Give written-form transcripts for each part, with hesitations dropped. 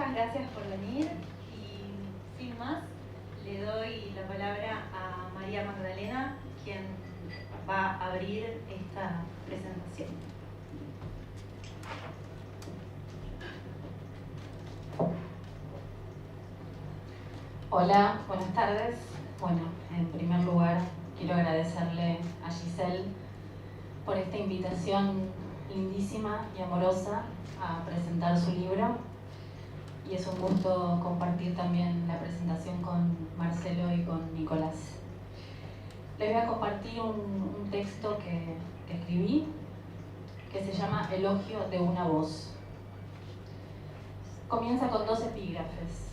muchas gracias por venir y sin más le doy la palabra a María Magdalena, quien va a abrir esta presentación. Hola, buenas tardes. Bueno, en primer lugar quiero agradecerle a Giselle por esta invitación lindísima y amorosa a presentar su libro, y es un gusto compartir también la presentación con Marcelo y con Nicolás. Les voy a compartir un texto que escribí, que se llama Elogio de una voz. Comienza con 2 epígrafes.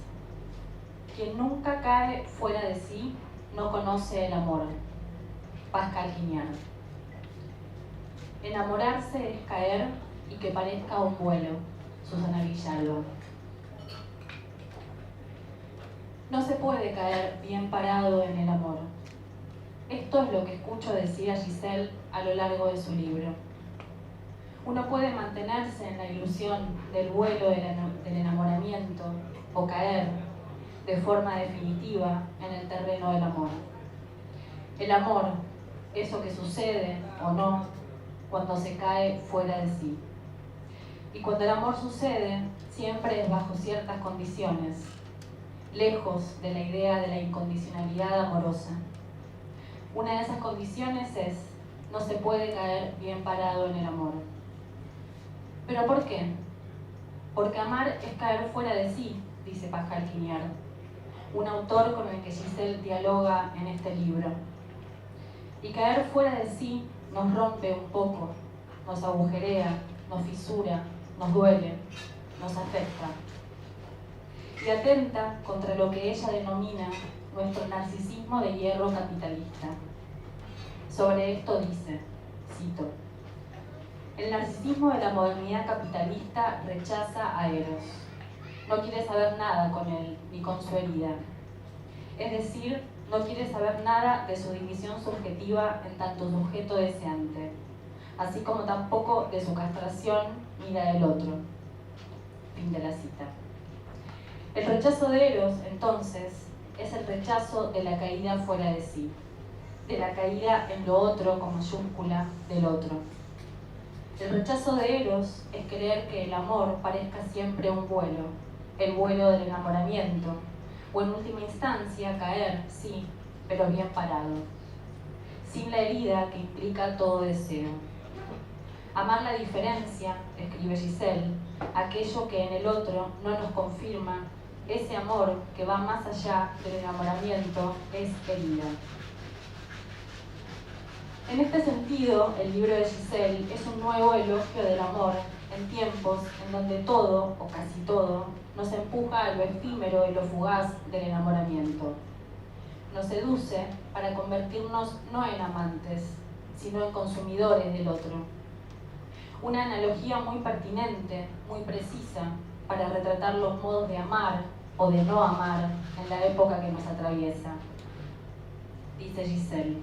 Quien nunca cae fuera de sí no conoce el amor. Pascal Quignard. Enamorarse es caer y que parezca un vuelo. Susana Villalba. No se puede caer bien parado en el amor. Esto es lo que escucho decir a Giselle a lo largo de su libro. Uno puede mantenerse en la ilusión del vuelo del enamoramiento o caer de forma definitiva en el terreno del amor. El amor, eso que sucede o no cuando se cae fuera de sí. Y cuando el amor sucede, siempre es bajo ciertas condiciones, lejos de la idea de la incondicionalidad amorosa. Una de esas condiciones es: no se puede caer bien parado en el amor. ¿Pero por qué? Porque amar es caer fuera de sí, dice Pascal Quignard, un autor con el que Giselle dialoga en este libro. Y caer fuera de sí nos rompe un poco, nos agujerea, nos fisura, nos duele, nos afecta. Y atenta contra lo que ella denomina nuestro narcisismo de hierro capitalista. Sobre esto dice, cito: el narcisismo de la modernidad capitalista rechaza a Eros. No quiere saber nada con él, ni con su herida. Es decir, no quiere saber nada de su división subjetiva en tanto sujeto deseante, así como tampoco de su castración ni la del otro. Fin de la cita. El rechazo de Eros, entonces, es el rechazo de la caída fuera de sí, de la caída en lo otro con mayúscula del otro. El rechazo de Eros es querer que el amor parezca siempre un vuelo, el vuelo del enamoramiento, o en última instancia caer, sí, pero bien parado, sin la herida que implica todo deseo. Amar la diferencia, escribe Giselle, aquello que en el otro no nos confirma, ese amor que va más allá del enamoramiento, es herida. En este sentido, el libro de Giselle es un nuevo elogio del amor en tiempos en donde todo, o casi todo, nos empuja a lo efímero y lo fugaz del enamoramiento. Nos seduce para convertirnos no en amantes, sino en consumidores del otro. Una analogía muy pertinente, muy precisa, para retratar los modos de amar o de no amar en la época que nos atraviesa. Dice Giselle: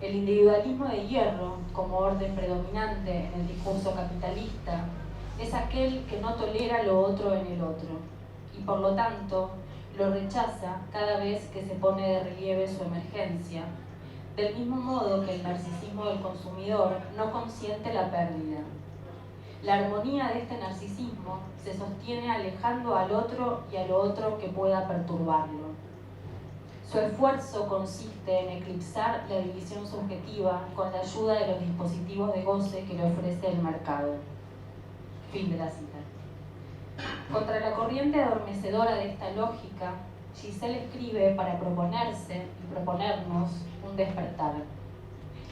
el individualismo de hierro, como orden predominante en el discurso capitalista, es aquel que no tolera lo otro en el otro, y por lo tanto lo rechaza cada vez que se pone de relieve su emergencia, del mismo modo que el narcisismo del consumidor no consiente la pérdida. La armonía de este narcisismo se sostiene alejando al otro y a lo otro que pueda perturbarlo. Su esfuerzo consiste en eclipsar la división subjetiva con la ayuda de los dispositivos de goce que le ofrece el mercado. Fin de la cita. Contra la corriente adormecedora de esta lógica, Giselle escribe para proponerse y proponernos un despertar.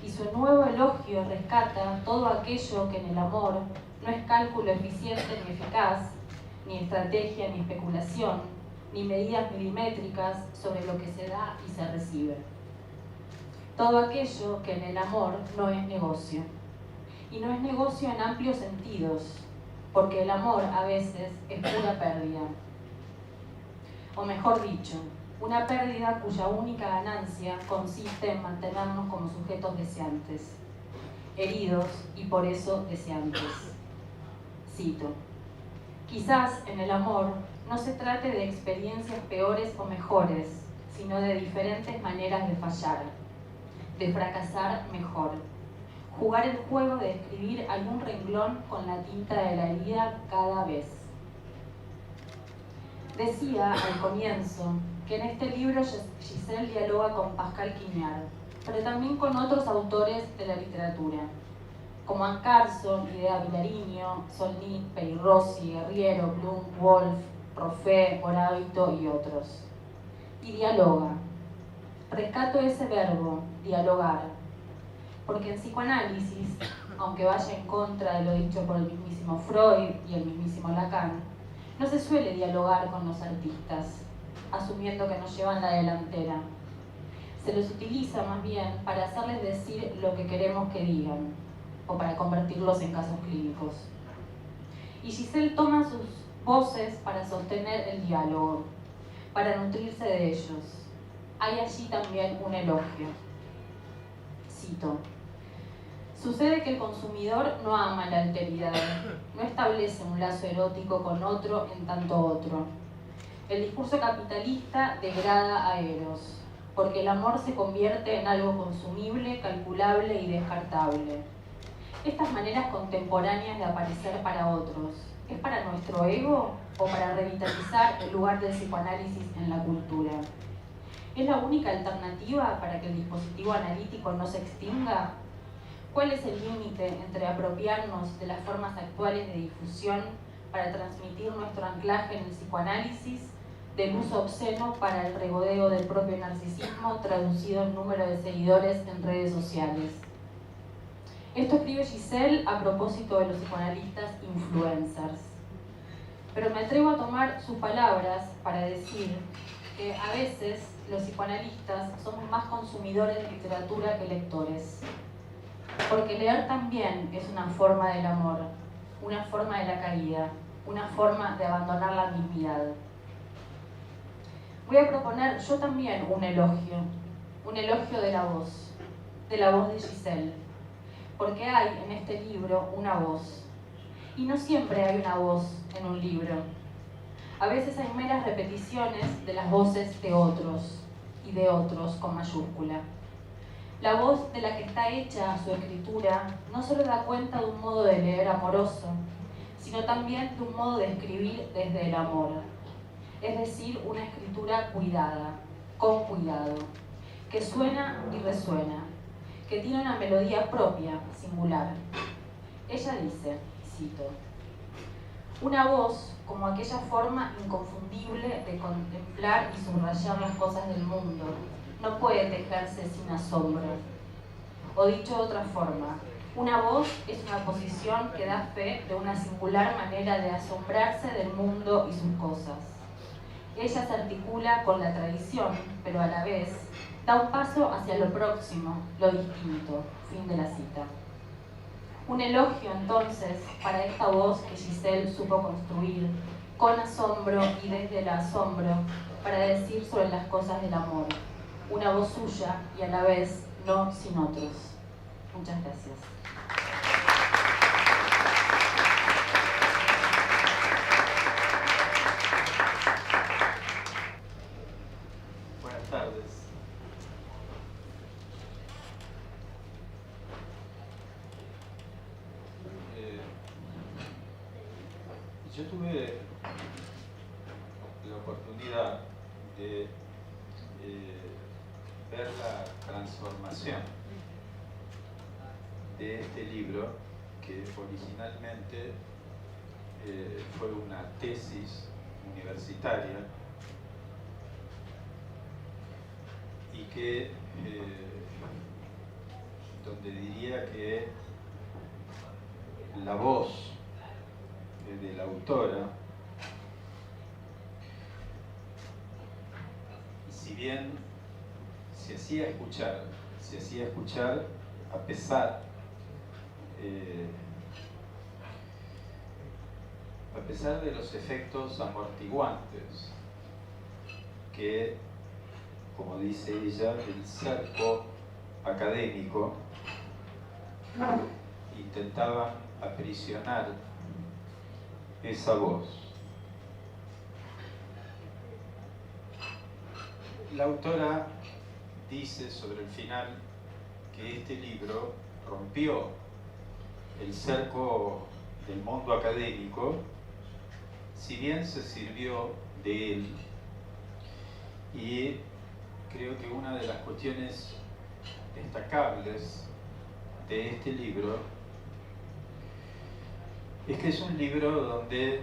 Y su nuevo elogio rescata todo aquello que en el amor no es cálculo eficiente ni eficaz, ni estrategia ni especulación, ni medidas milimétricas sobre lo que se da y se recibe. Todo aquello que en el amor no es negocio. Y no es negocio en amplios sentidos, porque el amor a veces es pura pérdida. O mejor dicho, una pérdida cuya única ganancia consiste en mantenernos como sujetos deseantes, heridos y por eso deseantes. Cito: quizás en el amor no se trate de experiencias peores o mejores, sino de diferentes maneras de fallar, de fracasar mejor. Jugar el juego de escribir algún renglón con la tinta de la herida cada vez. Decía al comienzo que en este libro Giselle dialoga con Pascal Quignard, pero también con otros autores de la literatura, como Anne Carson, Idea Vilariño, Solnit, Peirossi, Guerriero, Bloom, Wolf, Roffé, Morabito y otros. Y dialoga. Rescato ese verbo, dialogar, porque en psicoanálisis, aunque vaya en contra de lo dicho por el mismísimo Freud y el mismísimo Lacan, no se suele dialogar con los artistas, asumiendo que nos llevan la delantera. Se los utiliza más bien para hacerles decir lo que queremos que digan, o para convertirlos en casos clínicos. Y Giselle toma sus voces para sostener el diálogo, para nutrirse de ellos. Hay allí también un elogio. Cito: sucede que el consumidor no ama la alteridad, no establece un lazo erótico con otro en tanto otro. El discurso capitalista degrada a Eros, porque el amor se convierte en algo consumible, calculable y descartable. Estas maneras contemporáneas de aparecer para otros, ¿es para nuestro ego o para revitalizar el lugar del psicoanálisis en la cultura? ¿Es la única alternativa para que el dispositivo analítico no se extinga? ¿Cuál es el límite entre apropiarnos de las formas actuales de difusión para transmitir nuestro anclaje en el psicoanálisis, del uso obsceno para el regodeo del propio narcisismo traducido en número de seguidores en redes sociales? Esto escribe Giselle a propósito de los psicoanalistas influencers. Pero me atrevo a tomar sus palabras para decir que a veces los psicoanalistas somos más consumidores de literatura que lectores. Porque leer también es una forma del amor, una forma de la caída, una forma de abandonar la ambigüedad. Voy a proponer yo también un elogio de la voz de Giselle, porque hay en este libro una voz, y no siempre hay una voz en un libro. A veces hay meras repeticiones de las voces de otros, y de otros con mayúscula. La voz de la que está hecha su escritura no solo da cuenta de un modo de leer amoroso, sino también de un modo de escribir desde el amor. Es decir, una escritura cuidada, con cuidado, que suena y resuena, que tiene una melodía propia, singular. Ella dice, cito: una voz como aquella forma inconfundible de contemplar y subrayar las cosas del mundo, no puede tejerse sin asombro. O dicho de otra forma, una voz es una posición que da fe de una singular manera de asombrarse del mundo y sus cosas. Ella se articula con la tradición, pero a la vez da un paso hacia lo próximo, lo distinto. Fin de la cita. Un elogio, entonces, para esta voz que Giselle supo construir, con asombro y desde el asombro, para decir sobre las cosas del amor. Una voz suya y a la vez no sin otros. Muchas gracias. Buenas tardes. Yo tuve la oportunidad de ver la transformación de este libro, que originalmente fue una tesis universitaria y que donde diría que la voz de la autora, si bien se hacía escuchar a pesar de los efectos amortiguantes que, como dice ella, el cerco académico intentaba aprisionar esa voz. la autora dice sobre el final que este libro rompió el cerco del mundo académico, si bien se sirvió de él. Y creo que una de las cuestiones destacables de este libro es que es un libro donde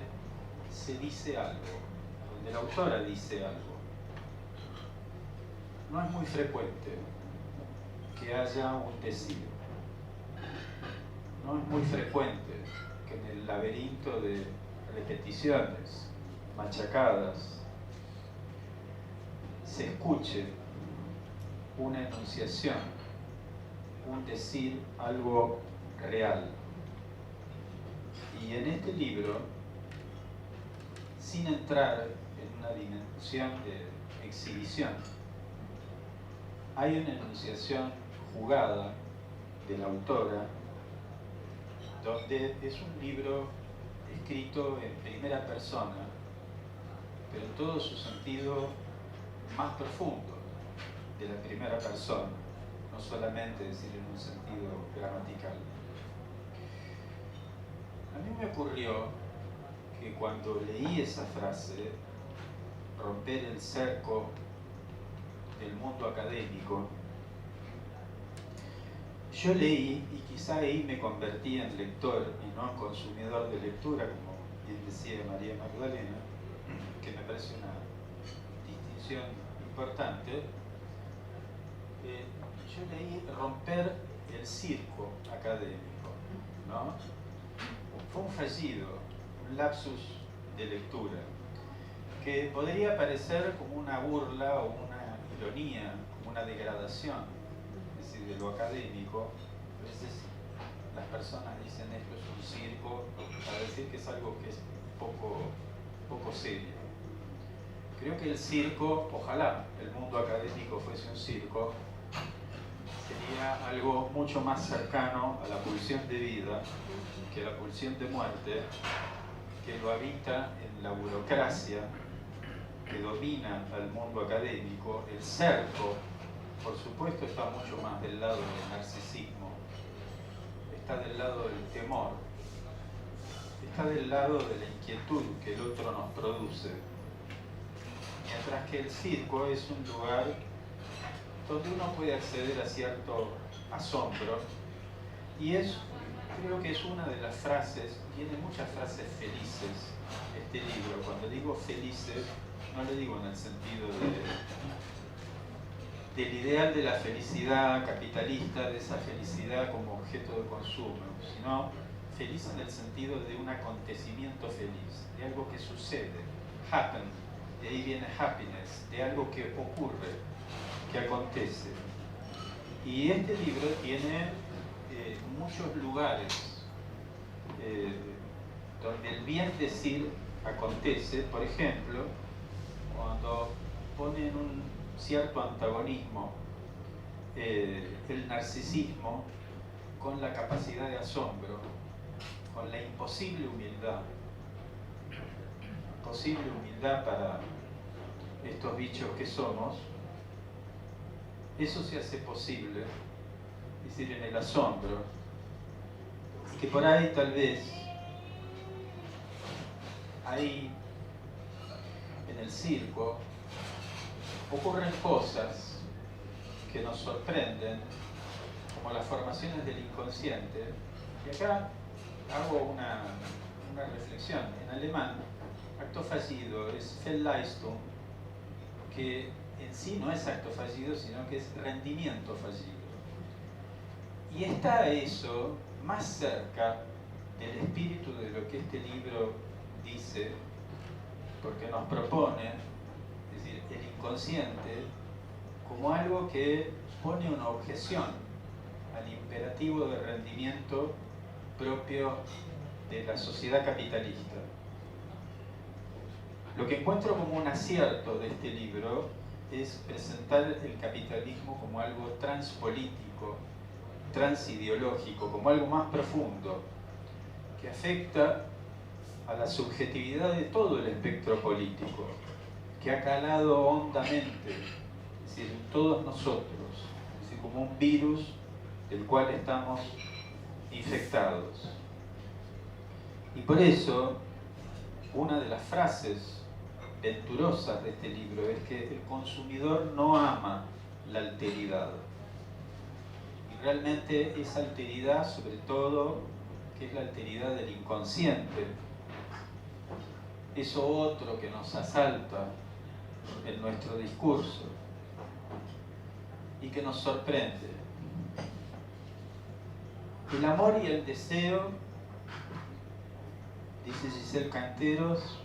se dice algo, donde la autora dice algo. No es muy frecuente que haya un decir. No es muy frecuente que en el laberinto de repeticiones machacadas se escuche una enunciación, un decir, algo real. Y en este libro, sin entrar en una dimensión de exhibición, hay una enunciación jugada de la autora, donde es un libro escrito en primera persona, pero en todo su sentido más profundo de la primera persona, no solamente decir en un sentido gramatical. A mí me ocurrió que cuando leí esa frase, romper el cerco del mundo académico, yo leí, y quizá ahí me convertí en lector y no en consumidor de lectura, como bien decía María Magdalena, que me parece una distinción importante. Yo leí romper el circo académico, ¿no? Fue un fallido, un lapsus de lectura, que podría parecer como una burla o una ironía, como una degradación, es decir, de lo académico. A veces las personas dicen esto es un circo para decir que es algo que es poco serio. Creo que el circo, ojalá el mundo académico fuese un circo, sería algo mucho más cercano a la pulsión de vida que la pulsión de muerte, que lo habita en la burocracia que domina al mundo académico. El cerco, por supuesto, está mucho más del lado del narcisismo, está del lado del temor, está del lado de la inquietud que el otro nos produce. Mientras que el circo es un lugar donde uno puede acceder a cierto asombro, y creo que es una de las frases, tiene muchas frases felices este libro. Cuando digo felices, no lo digo en el sentido del ideal de la felicidad capitalista, de esa felicidad como objeto de consumo, sino feliz en el sentido de un acontecimiento feliz, de algo que sucede, happen, de ahí viene happiness, de algo que ocurre, que acontece. Y este libro tiene muchos lugares donde el bien decir acontece. Por ejemplo, cuando ponen un cierto antagonismo el narcisismo con la capacidad de asombro, con la imposible humildad para estos bichos que somos. Eso se hace posible, es decir, en el asombro, y que por ahí tal vez, ahí en el circo, ocurren cosas que nos sorprenden, como las formaciones del inconsciente. Y acá hago una reflexión. En alemán, acto fallido es Fehlleistung, que en sí no es acto fallido, sino que es rendimiento fallido. Y está eso más cerca del espíritu de lo que este libro dice, porque nos propone, es decir, el inconsciente como algo que pone una objeción al imperativo de rendimiento propio de la sociedad capitalista. Lo que encuentro como un acierto de este libro es presentar el capitalismo como algo transpolítico, transideológico, como algo más profundo, que afecta a la subjetividad de todo el espectro político, que ha calado hondamente es decir, en todos nosotros, es decir, como un virus del cual estamos infectados. Y por eso, una de las frases venturosas de este libro es que el consumidor no ama la alteridad. Y realmente esa alteridad, sobre todo, que es la alteridad del inconsciente, eso otro que nos asalta en nuestro discurso y que nos sorprende. El amor y el deseo, dice Giselle Canteros,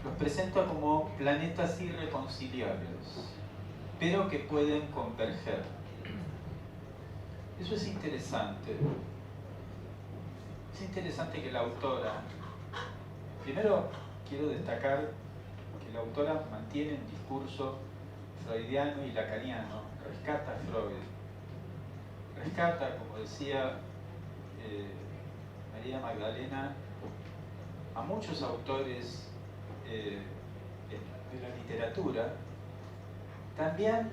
los presenta como planetas irreconciliables, pero que pueden converger. Eso es interesante. Es interesante que la autora, primero quiero destacar que la autora mantiene un discurso freudiano y lacaniano, rescata a Freud, rescata, como decía María Magdalena, a muchos autores de la literatura, también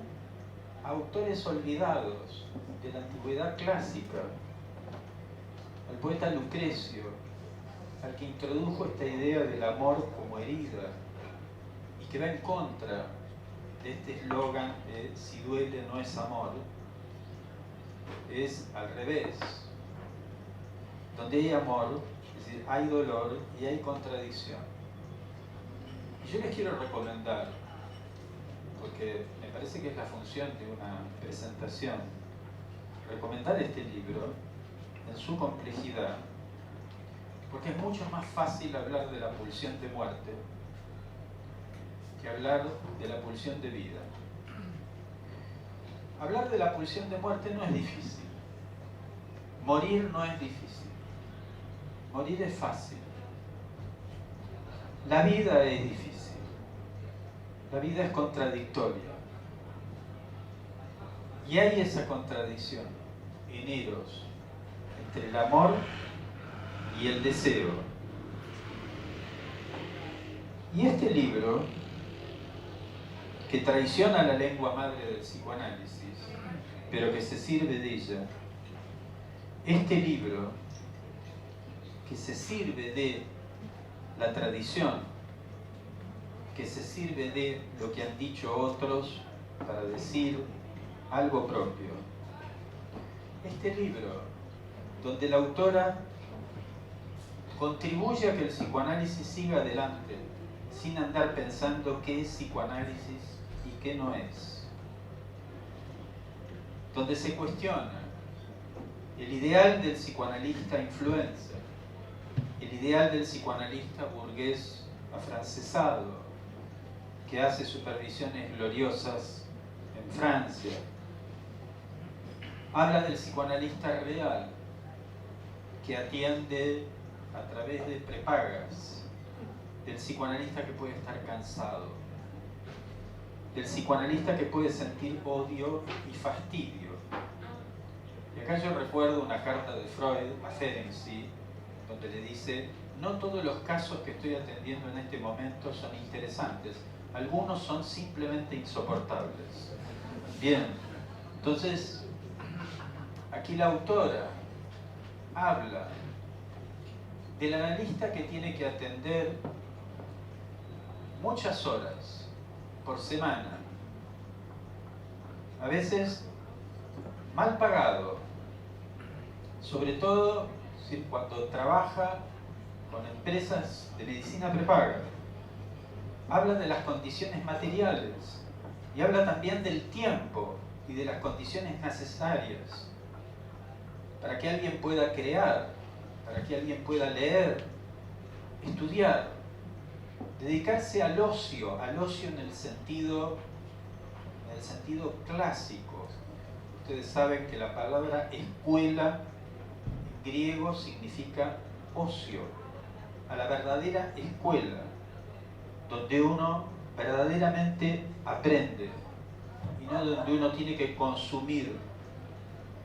a autores olvidados de la antigüedad clásica, al poeta Lucrecio, al que introdujo esta idea del amor como herida y que va en contra de este eslogan de si duele no es amor. Es al revés. Donde hay amor, es decir, hay dolor y hay contradicción. Y yo les quiero recomendar, porque me parece que es la función de una presentación, recomendar este libro en su complejidad, porque es mucho más fácil hablar de la pulsión de muerte que hablar de la pulsión de vida. Hablar de la pulsión de muerte no es difícil. Morir no es difícil. Morir es fácil. La vida es difícil. La vida es contradictoria. Y hay esa contradicción en Eros entre el amor y el deseo. Y este libro, que traiciona la lengua madre del psicoanálisis, pero que se sirve de ella, este libro, que se sirve de la tradición, que se sirve de lo que han dicho otros para decir algo propio. Este libro, donde la autora contribuye a que el psicoanálisis siga adelante, sin andar pensando qué es psicoanálisis y qué no es. Donde se cuestiona el ideal del psicoanalista influencer, el ideal del psicoanalista burgués afrancesado, que hace supervisiones gloriosas en Francia. Habla del psicoanalista real, que atiende a través de prepagas, del psicoanalista que puede estar cansado, del psicoanalista que puede sentir odio y fastidio. Y acá yo recuerdo una carta de Freud a Ferenczi, donde le dice: no todos los casos que estoy atendiendo en este momento son interesantes, algunos son simplemente insoportables. Bien, entonces aquí la autora habla del analista que tiene que atender muchas horas por semana, a veces mal pagado, sobre todo cuando trabaja con empresas de medicina prepaga. Habla de las condiciones materiales y habla también del tiempo y de las condiciones necesarias para que alguien pueda crear, para que alguien pueda leer, estudiar, dedicarse al ocio en el sentido clásico. Ustedes saben que la palabra escuela en griego significa ocio, a la verdadera escuela, donde uno verdaderamente aprende y no donde uno tiene que consumir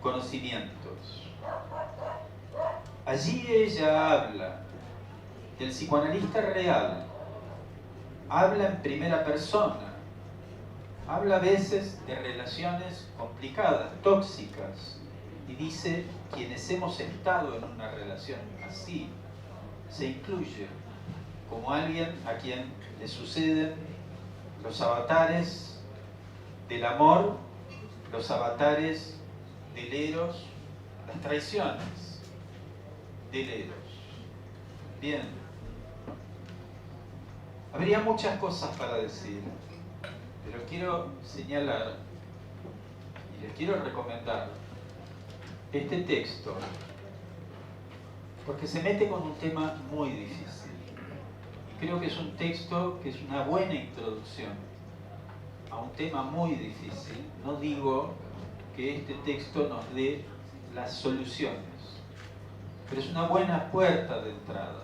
conocimientos. Allí ella habla del psicoanalista real, habla en primera persona, habla a veces de relaciones complicadas, tóxicas, y dice, quienes hemos estado en una relación así, se incluye como alguien a quien le suceden los avatares del amor, los avatares del eros, las traiciones del eros. Bien, habría muchas cosas para decir, pero quiero señalar y les quiero recomendar este texto porque se mete con un tema muy difícil. Y creo que es un texto que es una buena introducción a un tema muy difícil. No digo que este texto nos dé las soluciones, pero es una buena puerta de entrada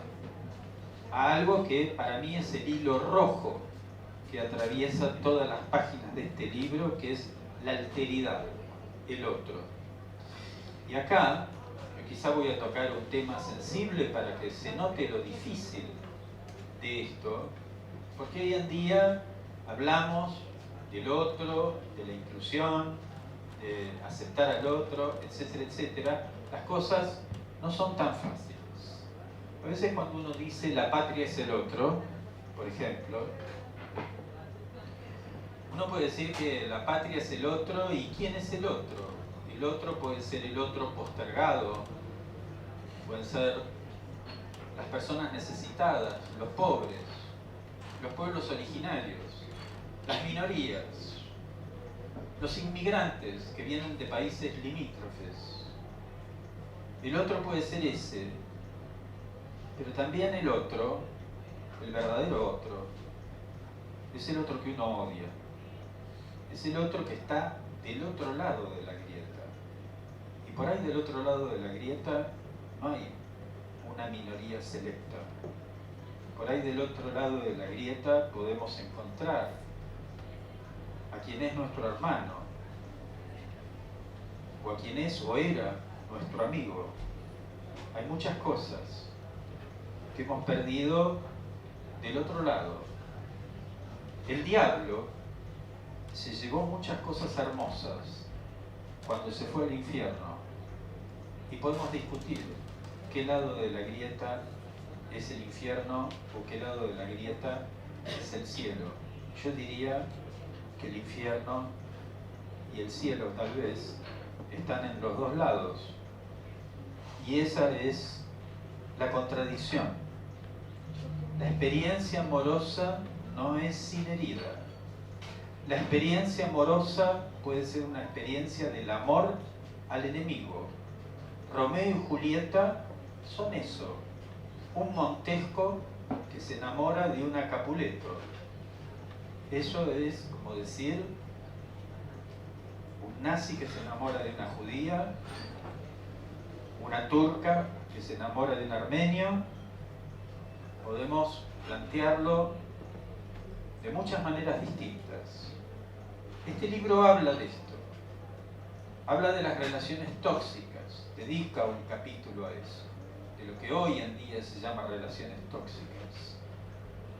a algo que para mí es el hilo rojo que atraviesa todas las páginas de este libro, que es la alteridad, el otro. Y acá, quizá voy a tocar un tema sensible para que se note lo difícil de esto, porque hoy en día hablamos del otro, de la inclusión, de aceptar al otro, etcétera, etcétera. Las cosas no son tan fáciles. A veces cuando uno dice la patria es el otro, por ejemplo, uno puede decir que la patria es el otro, ¿y quién es el otro? El otro puede ser el otro postergado, pueden ser las personas necesitadas, los pobres, los pueblos originarios, las minorías, los inmigrantes que vienen de países limítrofes. El otro puede ser ese, pero también el otro, el verdadero otro, es el otro que uno odia. Es el otro que está del otro lado de la grieta. Y por ahí del otro lado de la grieta no hay una minoría selecta. Por ahí del otro lado de la grieta podemos encontrar a quien es nuestro hermano, o a quien es o era nuestro amigo. Hay muchas cosas que hemos perdido del otro lado. El diablo se llevó muchas cosas hermosas cuando se fue al infierno, y podemos discutir qué lado de la grieta es el infierno o qué lado de la grieta es el cielo. Yo diría que el infierno y el cielo tal vez están en los dos lados, y esa es la contradicción. La experiencia amorosa no es sin herida. La experiencia amorosa puede ser una experiencia del amor al enemigo. Romeo y Julieta son eso, un Montesco que se enamora de una Capuleto. Eso es como decir un nazi que se enamora de una judía, una turca que se enamora de un armenio. Podemos plantearlo de muchas maneras distintas. Este libro habla de esto, habla de las relaciones tóxicas, dedica un capítulo a eso, de lo que hoy en día se llama relaciones tóxicas.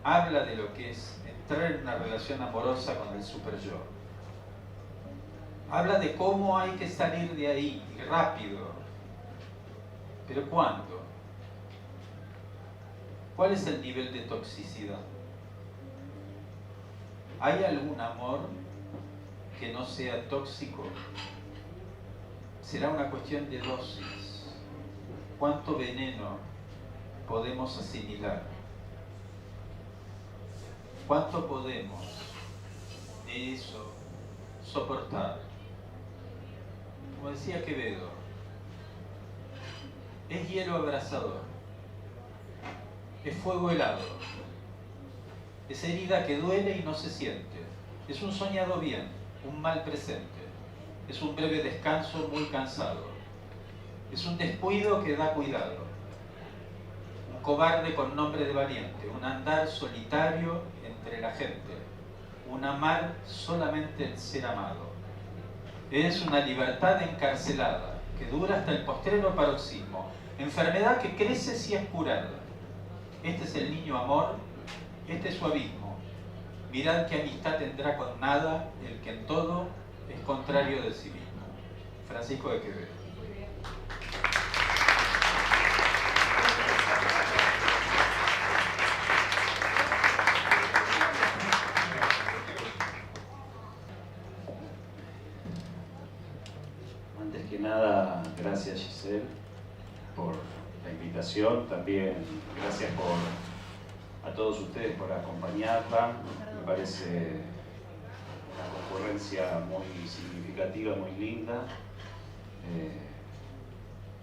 Habla de lo que es entrar en una relación amorosa con el superyo. Habla de cómo hay que salir de ahí, y rápido. ¿Pero cuándo? ¿Cuál es el nivel de toxicidad? ¿Hay algún amor que no sea tóxico? Será una cuestión de dosis. ¿Cuánto veneno podemos asimilar? ¿Cuánto podemos de eso soportar? Como decía Quevedo, es hielo abrasador, es fuego helado, es herida que duele y no se siente, es un soñado bien, un mal presente, es un breve descanso muy cansado, es un descuido que da cuidado, un cobarde con nombre de valiente, un andar solitario entre la gente, un amar solamente el ser amado. Es una libertad encarcelada que dura hasta el postrero paroxismo, enfermedad que crece si es curada. Este es el niño amor, este es su abismo, mirad qué amistad tendrá con nada el que en todo es contrario de sí mismo. Francisco de Quevedo. Antes que nada, gracias Giselle por la invitación, también gracias a todos ustedes por acompañarla. Me parece una concurrencia muy significativa, muy linda.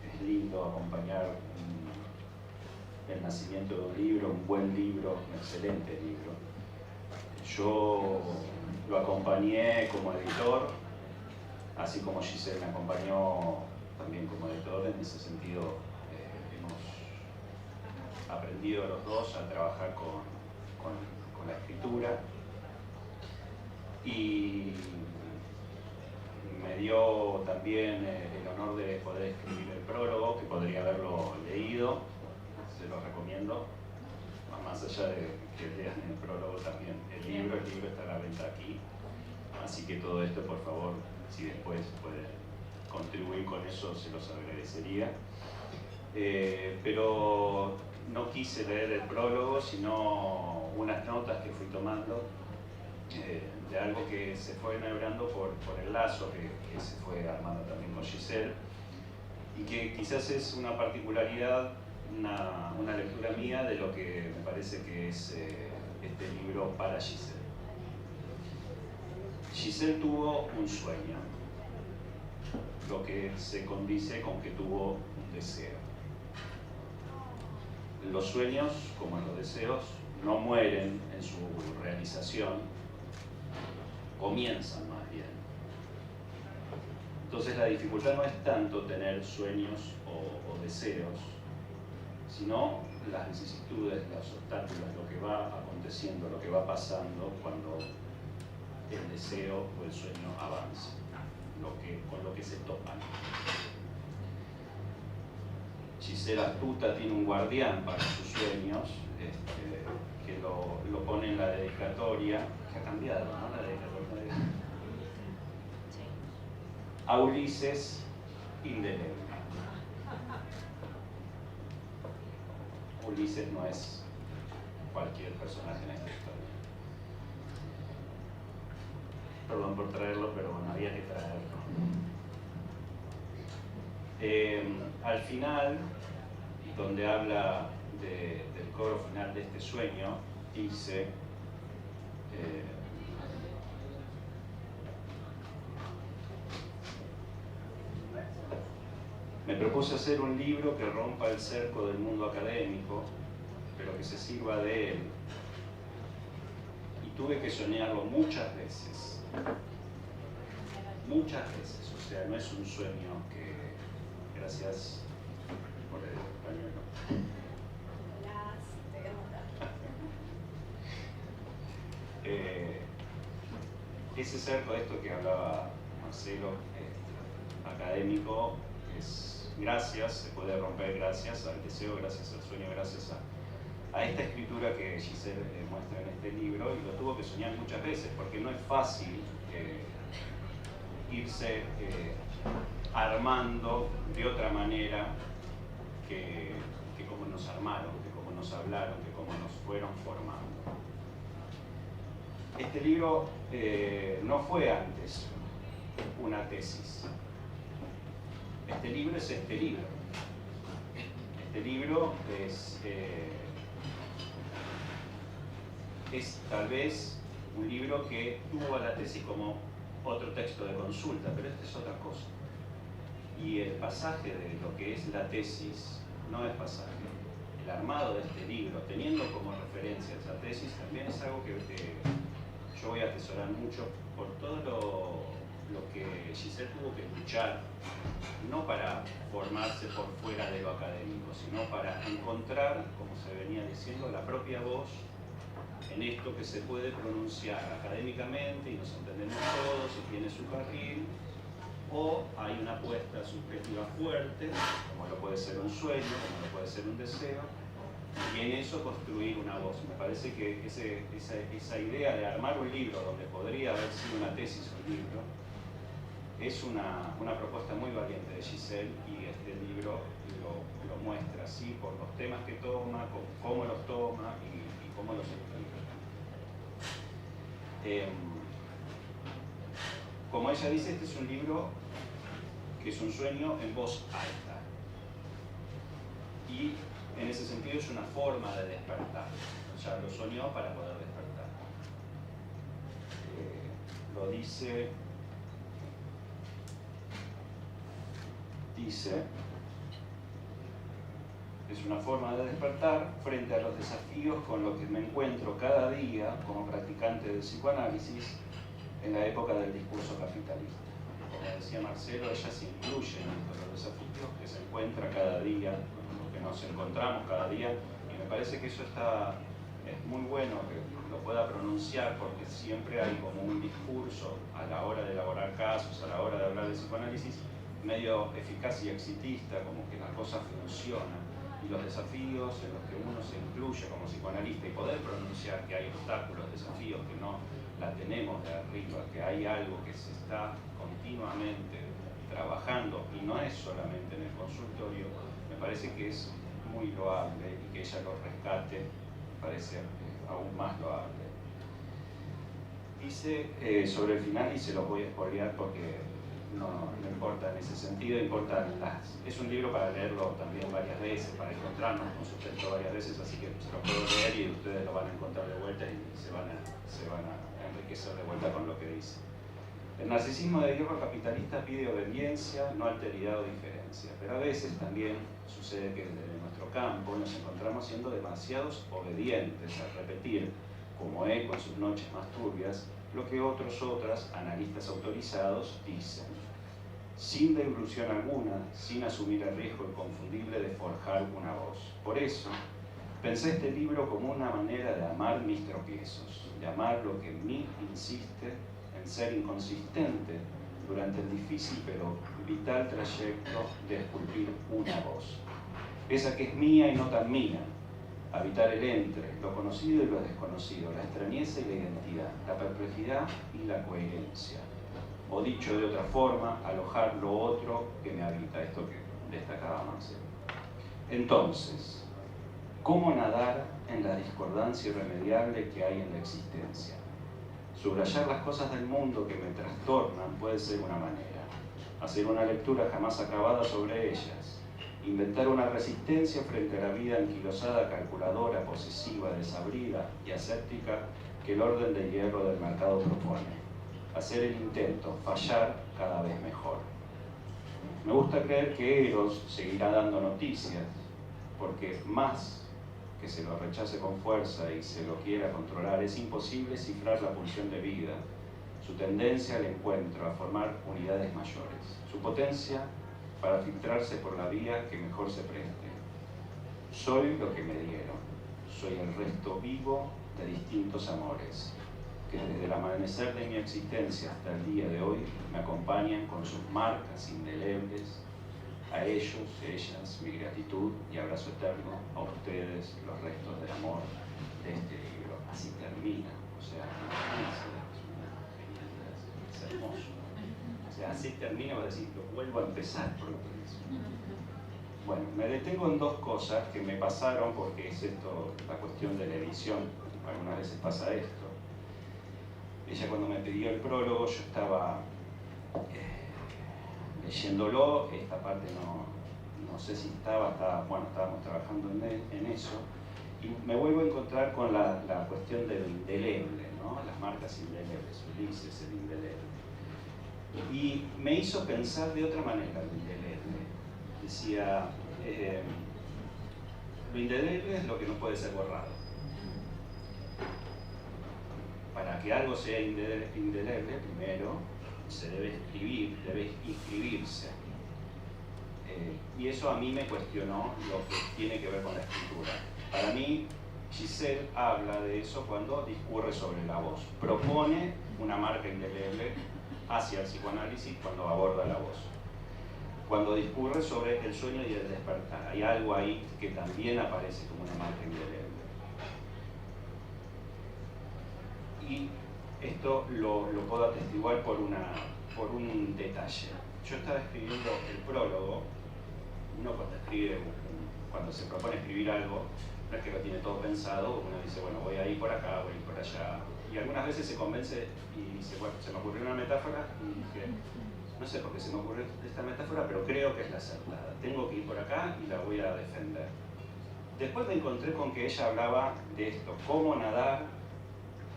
Es lindo acompañar el nacimiento de un libro, un buen libro, un excelente libro. Yo lo acompañé como editor, así como Giselle me acompañó también como editor. En ese sentido hemos aprendido los dos a trabajar con la escritura, y me dio también el honor de poder escribir el prólogo, que podría haberlo leído, se lo recomiendo, más allá de que lean el prólogo también el libro está a la venta aquí, así que todo esto, por favor, si después pueden contribuir con eso, se los agradecería. Pero no quise leer el prólogo, sino unas notas que fui tomando de algo que se fue enhebrando por el lazo que se fue armando también con Giselle, y que quizás es una particularidad, una lectura mía de lo que me parece que es este libro para Giselle. Giselle tuvo un sueño, lo que se condice con que tuvo un deseo. Los sueños, como los deseos, no mueren en su realización, comienzan más bien. Entonces la dificultad no es tanto tener sueños o deseos, sino las vicisitudes, los obstáculos, lo que va aconteciendo, lo que va pasando cuando el deseo o el sueño avanza, con lo que se topan. Giselle astuta tiene un guardián para sus sueños, que lo pone en la dedicatoria, que ha cambiado, ¿no? La dedicatoria. A Ulises indeleble. Ulises no es cualquier personaje en esta historia. Perdón por traerlo, pero bueno, había que traerlo. Al final, donde habla del coro final de este sueño, dice: me propuse hacer un libro que rompa el cerco del mundo académico, pero que se sirva de él. Y tuve que soñarlo muchas veces. Muchas veces. O sea, no es un sueño que... Gracias por el pañuelo. Ese cerco, de esto que hablaba Marcelo, académico, es gracias, se puede romper gracias al deseo, gracias al sueño, gracias a esta escritura que Giselle muestra en este libro, y lo tuvo que soñar muchas veces, porque no es fácil irse armando de otra manera que como nos armaron, que como nos hablaron, que como nos fueron formando. Este libro no fue antes una tesis. Este libro es este libro. Este libro es tal vez un libro que tuvo a la tesis como otro texto de consulta, pero este es otra cosa. Y el pasaje de lo que es la tesis no es pasaje. El armado de este libro, teniendo como referencia esa tesis, también es algo que yo voy a atesorar mucho por todo lo que Giselle tuvo que luchar, no para formarse por fuera de lo académico, sino para encontrar, como se venía diciendo, la propia voz en esto que se puede pronunciar académicamente y nos entendemos todos y tiene su carril, o hay una apuesta subjetiva fuerte, como lo puede ser un sueño, como lo puede ser un deseo, y en eso construir una voz. Me parece que esa idea de armar un libro donde podría haber sido una tesis o un libro es una propuesta muy valiente de Giselle, y este libro lo muestra así por los temas que toma, cómo los toma y cómo los explica. Como ella dice, este es un libro que es un sueño en voz alta, y en ese sentido es una forma de despertar. Ya lo soñó para poder despertar. Lo dice, es una forma de despertar frente a los desafíos con los que me encuentro cada día como practicante del psicoanálisis en la época del discurso capitalista. Como decía Marcelo, ella se incluye en estos desafíos que se encuentra cada día, con los que nos encontramos cada día, y me parece que eso es muy bueno que lo pueda pronunciar, porque siempre hay como un discurso a la hora de elaborar casos, a la hora de hablar de psicoanálisis, medio eficaz y exitista, como que las cosas funcionan, y los desafíos en los que uno se incluye como psicoanalista, y poder pronunciar que hay obstáculos, desafíos, que no la tenemos de arriba, que hay algo que se está continuamente trabajando, y no es solamente en el consultorio, me parece que es muy loable, y que ella lo rescate me parece aún más loable. Dice sobre el final, y se lo voy a spoilear porque no importa en ese sentido, es un libro para leerlo también varias veces, para encontrarnos con su texto varias veces, así que se lo puedo leer y ustedes lo van a encontrar de vuelta y se van a enriquecer de vuelta con lo que dice. El narcisismo de hierro capitalista pide obediencia, no alteridad o diferencia, pero a veces también sucede que desde nuestro campo nos encontramos siendo demasiados obedientes al repetir, como eco en sus noches más turbias, lo que otras analistas autorizados dicen, sin devolución alguna, sin asumir el riesgo inconfundible de forjar una voz. Por eso, pensé este libro como una manera de amar mis tropiezos, de amar lo que en mí insiste en ser inconsistente durante el difícil pero vital trayecto de esculpir una voz. Esa que es mía y no tan mía, habitar el entre, lo conocido y lo desconocido, la extrañeza y la identidad, la perplejidad y la coherencia. O dicho de otra forma, alojar lo otro que me habita, esto que destacaba Marcelo. Entonces, ¿cómo nadar en la discordancia irremediable que hay en la existencia? Subrayar las cosas del mundo que me trastornan puede ser una manera. Hacer una lectura jamás acabada sobre ellas. Inventar una resistencia frente a la vida anquilosada, calculadora, posesiva, desabrida y aséptica que el orden de hierro del mercado propone. Hacer el intento, fallar cada vez mejor. Me gusta creer que Eros seguirá dando noticias, porque más que se lo rechace con fuerza y se lo quiera controlar, es imposible cifrar la pulsión de vida, su tendencia al encuentro, a formar unidades mayores, su potencia para filtrarse por la vía que mejor se preste. Soy lo que me dieron, soy el resto vivo de distintos amores, que desde el amanecer de mi existencia hasta el día de hoy me acompañan con sus marcas indelebles. A ellos, ellas, mi gratitud y abrazo eterno, a ustedes, los restos del amor de este libro. Así termina, o sea, es hermoso. O sea, así termina, va a decir, lo vuelvo a empezar por otro lado. Bueno, me detengo en dos cosas que me pasaron, porque es esto, la cuestión de la edición, algunas veces pasa esto. Ella cuando me pidió el prólogo, yo estaba leyéndolo, esta parte no sé si estábamos trabajando en eso, y me vuelvo a encontrar con la cuestión de lo indeleble, ¿no? Las marcas indelebles, Ulises, el indeleble. Y me hizo pensar de otra manera lo indeleble. Decía, lo indeleble es lo que no puede ser borrado. Para que algo sea indeleble, primero se debe escribir, debe inscribirse. Y eso a mí me cuestionó lo que tiene que ver con la escritura. Para mí, Giselle habla de eso cuando discurre sobre la voz. Propone una marca indeleble hacia el psicoanálisis cuando aborda la voz. cuando discurre sobre el sueño y el despertar. Hay algo ahí que también aparece como una marca indeleble. Y esto lo puedo atestiguar por un detalle. Yo estaba escribiendo el prólogo. Uno cuando escribe, cuando se propone escribir algo, no es que lo tiene todo pensado, uno dice, bueno, voy a ir por acá, voy a ir por allá. Y algunas veces se convence y dice, bueno, se me ocurrió una metáfora y dije, no sé por qué se me ocurrió esta metáfora, pero creo que es la acertada. Tengo que ir por acá y la voy a defender. Después me encontré con que ella hablaba de esto, cómo nadar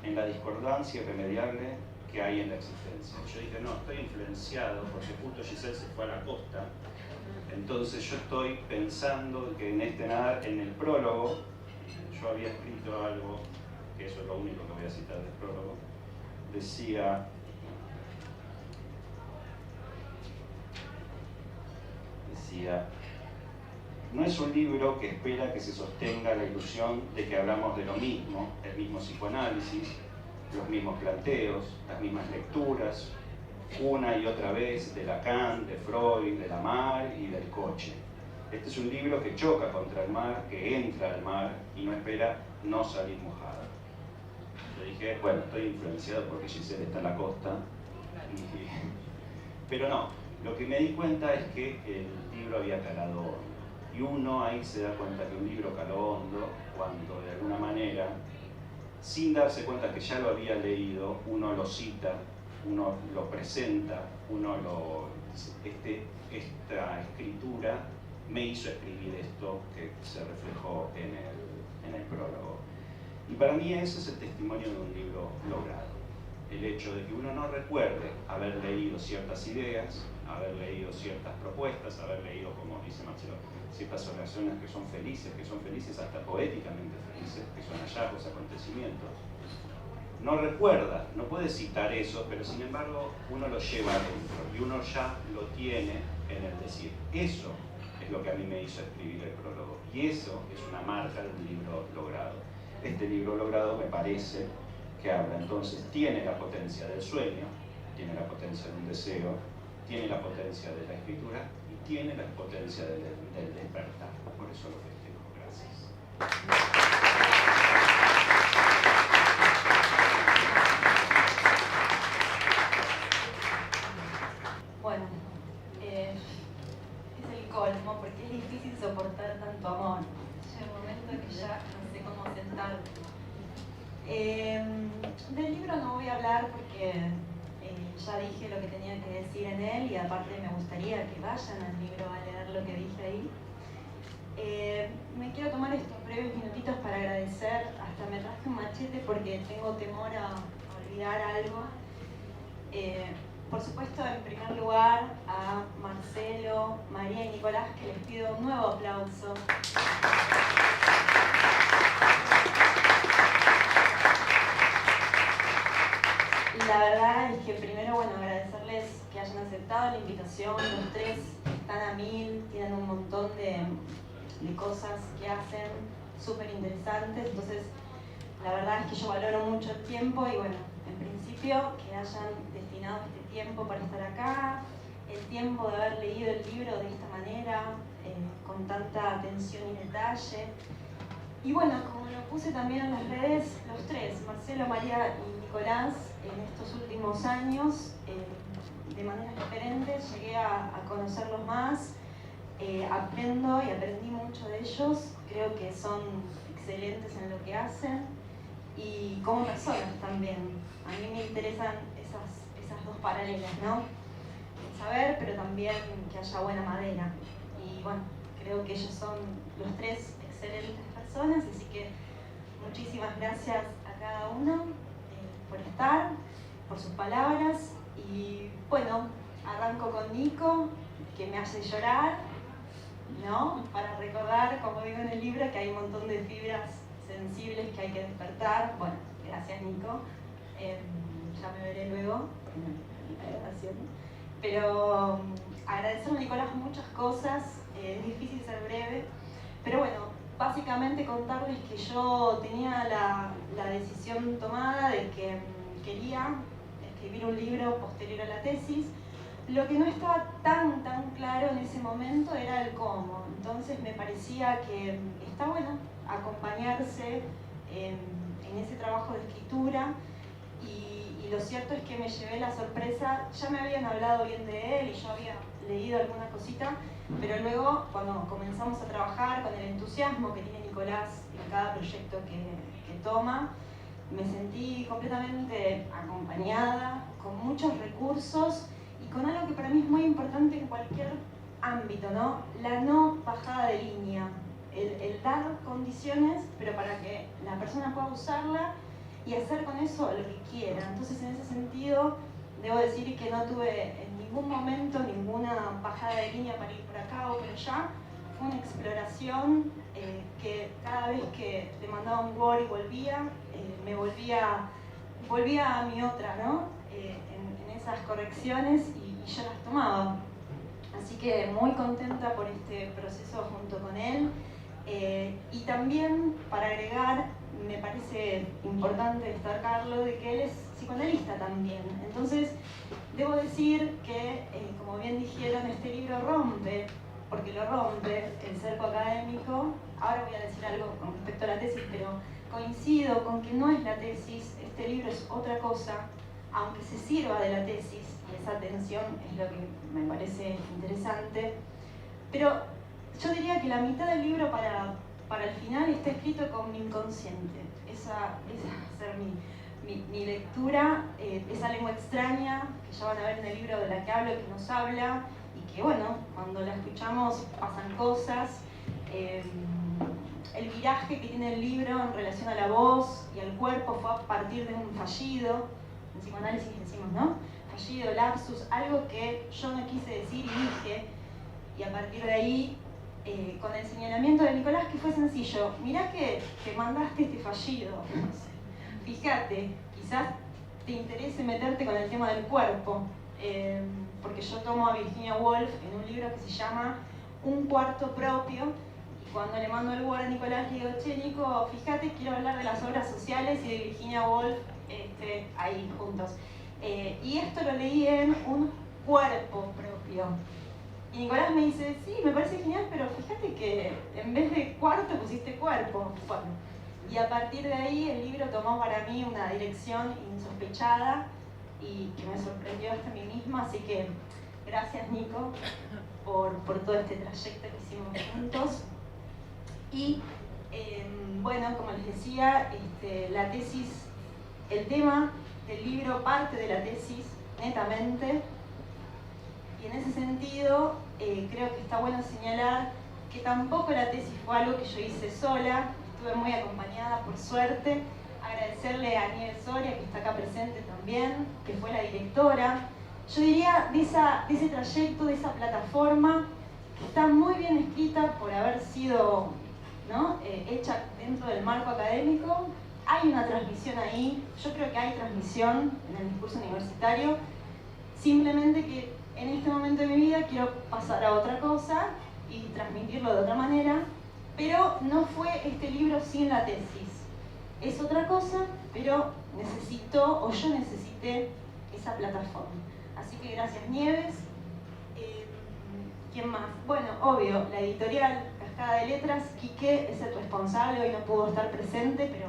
en la discordancia irremediable que hay en la existencia. Yo dije, no, estoy influenciado porque justo Giselle se fue a la costa. Entonces yo estoy pensando que en este nadar, en el prólogo, yo había escrito algo, que eso es lo único que voy a citar del prólogo, decía, no es un libro que espera que se sostenga la ilusión de que hablamos de lo mismo, el mismo psicoanálisis, los mismos planteos, las mismas lecturas, una y otra vez de Lacan, de Freud, de la mar y del coche. Este es un libro que choca contra el mar, que entra al mar y no espera no salir mojado. Yo dije, bueno, estoy influenciado porque Giselle está en la costa, pero no, lo que me di cuenta es que el libro había calado hondo. Y uno ahí se da cuenta que un libro caló hondo cuando de alguna manera, sin darse cuenta que ya lo había leído, uno lo cita, uno lo presenta, esta escritura me hizo escribir esto que se reflejó en el prólogo. Y para mí ese es el testimonio de un libro logrado. El hecho de que uno no recuerde haber leído ciertas ideas, haber leído ciertas propuestas, haber leído, como dice Marcelo, ciertas oraciones que son felices hasta poéticamente felices, que son hallazgos, acontecimientos. No recuerda, no puede citar eso, pero sin embargo uno lo lleva adentro y uno ya lo tiene en el decir. Eso es lo que a mí me hizo escribir el prólogo y eso es una marca de un libro logrado. Este libro logrado me parece que habla, entonces tiene la potencia del sueño, tiene la potencia de un deseo, tiene la potencia de la escritura y tiene la potencia del despertar. Por eso lo festejo. Gracias. Bueno, es el colmo porque es difícil soportar tanto amor. Llega un momento que ya no sé cómo sentarme. Del libro no voy a hablar porque ya dije lo que tenía que decir en él y aparte me gustaría que vayan al libro a leer lo que dije ahí. Me quiero tomar estos breves minutitos para agradecer, hasta me traje un machete porque tengo temor a olvidar algo. Por supuesto, en primer lugar, a Marcelo, María y Nicolás, que les pido un nuevo aplauso. La verdad es que primero, bueno, agradecerles que hayan aceptado la invitación. Los tres están a mil, tienen un montón de cosas que hacen súper interesantes. Entonces, la verdad es que yo valoro mucho el tiempo y bueno, en principio que hayan destinado este tiempo para estar acá, el tiempo de haber leído el libro de esta manera, con tanta atención y detalle. Y bueno, como lo puse también en las redes, los tres, Marcelo, María y Nicolás, en estos últimos años, de maneras diferentes, llegué a conocerlos más, aprendo y aprendí mucho de ellos, creo que son excelentes en lo que hacen y como personas también. A mí me interesan esas dos paralelas, ¿no? El saber, pero también que haya buena madera. Y bueno, creo que ellos son los tres excelentes personas, así que muchísimas gracias a cada uno por estar, por sus palabras y bueno, arranco con Nico, que me hace llorar, ¿no? Para recordar, como digo en el libro, que hay un montón de fibras sensibles que hay que despertar. Bueno, gracias Nico, ya me veré luego en la grabación. Pero agradecerle a Nicolás muchas cosas, es difícil ser breve, pero bueno, básicamente contarles que yo tenía la decisión tomada de que quería escribir un libro posterior a la tesis, Lo que no estaba tan claro en ese momento era el cómo. Entonces me parecía que está bueno acompañarse en ese trabajo de escritura, y lo cierto es que me llevé la sorpresa. Ya me habían hablado bien de él y yo había leído alguna cosita, pero luego cuando comenzamos a trabajar con el entusiasmo que tiene Nicolás en cada proyecto que toma, me sentí completamente acompañada, con muchos recursos y con algo que para mí es muy importante en cualquier ámbito, ¿no? La no bajada de línea, el dar condiciones, pero para que la persona pueda usarla y hacer con eso lo que quiera. Entonces, en ese sentido, debo decir que no tuve en ningún momento ninguna bajada de línea para ir por acá o por allá. Fue una exploración que cada vez que le mandaba un Word y volvía, me volvía a mi otra, ¿no? En esas correcciones y yo las tomaba. Así que muy contenta por este proceso junto con él. Y también, para agregar, me parece importante destacarlo de que él es psicoanalista también. Entonces, debo decir que, como bien dijeron, este libro rompe, porque lo rompe el cerco académico. Ahora voy a decir algo con respecto a la tesis, pero coincido con que no es la tesis, este libro es otra cosa, aunque se sirva de la tesis, y esa tensión es lo que me parece interesante. Pero yo diría que la mitad del libro para el final está escrito con mi inconsciente. Esa va a ser mi lectura, esa lengua extraña que ya van a ver en el libro de la que hablo, que nos habla, y que bueno, cuando la escuchamos pasan cosas. El viraje que tiene el libro en relación a la voz y al cuerpo fue a partir de un fallido, en psicoanálisis decimos, ¿no? Fallido, lapsus, algo que yo no quise decir y dije, y a partir de ahí, con el señalamiento de Nicolás, que fue sencillo, mirá que mandaste este fallido, no sé, fíjate, quizás te interese meterte con el tema del cuerpo, porque yo tomo a Virginia Woolf en un libro que se llama Un cuarto propio, y cuando le mando el Word a Nicolás le digo, che Nico, fíjate, quiero hablar de las obras sociales y de Virginia Woolf ahí juntos. Y esto lo leí en Un cuerpo propio. Y Nicolás me dice, sí, me parece genial, pero fíjate que en vez de cuarto pusiste cuerpo. Bueno, y a partir de ahí el libro tomó para mí una dirección insospechada y que me sorprendió hasta a mí misma, así que gracias Nico por todo este trayecto que hicimos juntos. Y bueno, como les decía, la tesis, el tema del libro parte de la tesis netamente, y en ese sentido creo que está bueno señalar que tampoco la tesis fue algo que yo hice sola, estuve muy acompañada por suerte. Agradecerle a Nieves Soria, que está acá presente también, que fue la directora. Yo diría de ese trayecto, de esa plataforma, que está muy bien escrita por haber sido, ¿no? Hecha dentro del marco académico. Hay una transmisión ahí, yo creo que hay transmisión en el discurso universitario, simplemente que en este momento de mi vida quiero pasar a otra cosa y transmitirlo de otra manera, pero no fue este libro sin la tesis. Es otra cosa, pero yo necesité esa plataforma. Así que gracias Nieves. ¿Quién más? Bueno, obvio, la editorial Cascada de Letras, Quique es el responsable, hoy no pudo estar presente, pero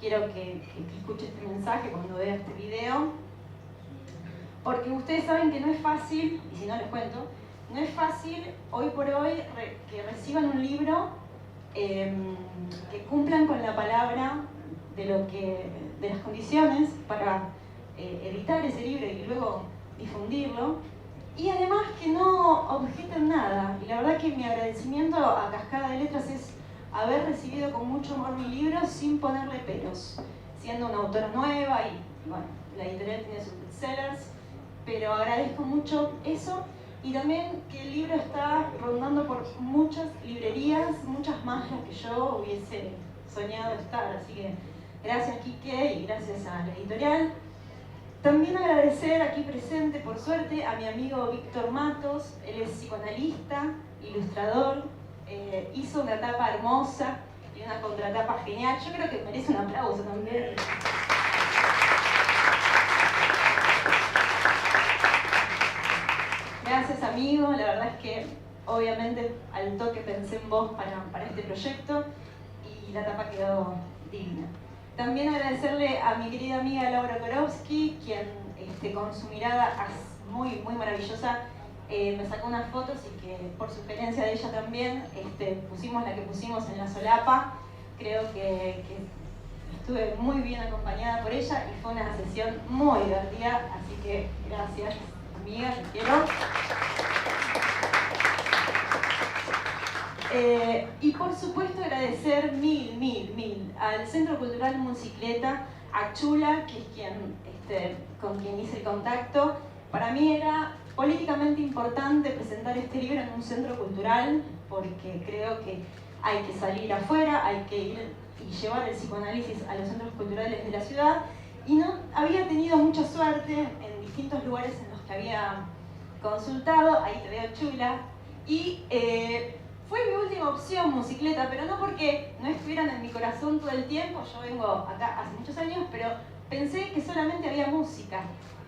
quiero que escuche este mensaje cuando vea este video. Porque ustedes saben que no es fácil, y si no les cuento, no es fácil hoy por hoy que reciban un libro que cumplan con la palabra de las condiciones para editar ese libro y luego difundirlo, y además que no objeten nada. Y la verdad que mi agradecimiento a Cascada de Letras es haber recibido con mucho amor mi libro sin ponerle peros, siendo una autora nueva y bueno, la editorial tiene sus bestsellers, pero agradezco mucho eso, y también que el libro está rondando por muchas librerías, muchas más las que yo hubiese soñado estar, así que gracias Quique y gracias a la editorial. También agradecer aquí presente, por suerte, a mi amigo Víctor Matos. Él es psicoanalista, ilustrador, hizo una tapa hermosa y una contratapa genial. Yo creo que merece un aplauso también. amigo, la verdad es que obviamente al toque pensé en vos para este proyecto y la tapa quedó divina. También agradecerle a mi querida amiga Laura Korowski, quien con su mirada muy maravillosa me sacó unas fotos y que por sugerencia de ella también pusimos la que pusimos en la solapa. Creo que estuve muy bien acompañada por ella y fue una sesión muy divertida, así que gracias amiga, te quiero. Y por supuesto agradecer mil al Centro Cultural Musicleta, a Chula, que es con quien hice el contacto. Para mí era políticamente importante presentar este libro en un centro cultural porque creo que hay que salir afuera, hay que ir y llevar el psicoanálisis a los centros culturales de la ciudad, y no había tenido mucha suerte en distintos lugares en los que había consultado. Ahí te veo, Chula, y fue mi última opción Musicleta, pero no porque no estuvieran en mi corazón todo el tiempo. Yo vengo acá hace muchos años, pero pensé que solamente había música.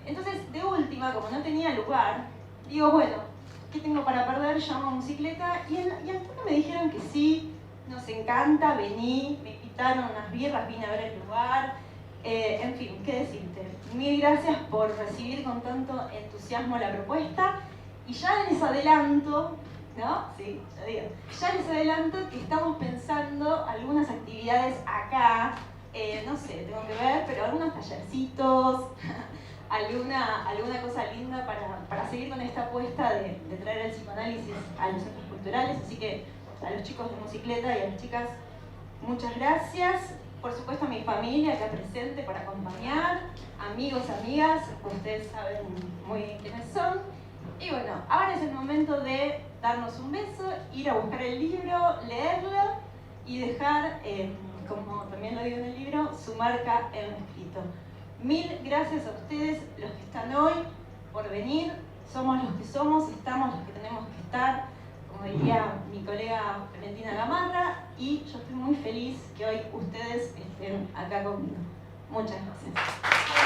Entonces, de última, como no tenía lugar, digo, bueno, ¿qué tengo para perder? Llamo a Musicleta, y al toque me dijeron que sí, nos encanta, vení, me invitaron a unas birras, vine a ver el lugar, en fin, ¿qué decirte? Mil gracias por recibir con tanto entusiasmo la propuesta, y ya les adelanto, ¿no? Sí, ya digo. Ya les adelanto que estamos pensando algunas actividades acá, no sé, tengo que ver, pero algunos tallercitos, alguna cosa linda para seguir con esta apuesta de traer el psicoanálisis a los centros culturales. Así que a los chicos de Musicleta y a las chicas, muchas gracias. Por supuesto a mi familia acá presente para acompañar, amigos, amigas, ustedes saben muy bien quiénes son. Y bueno, ahora es el momento de darnos un beso, ir a buscar el libro, leerlo y dejar, como también lo digo en el libro, su marca en escrito. Mil gracias a ustedes, los que están hoy, por venir. Somos los que somos, estamos los que tenemos que estar, como diría mi colega Valentina Gamarra, y yo estoy muy feliz que hoy ustedes estén acá conmigo. Muchas gracias.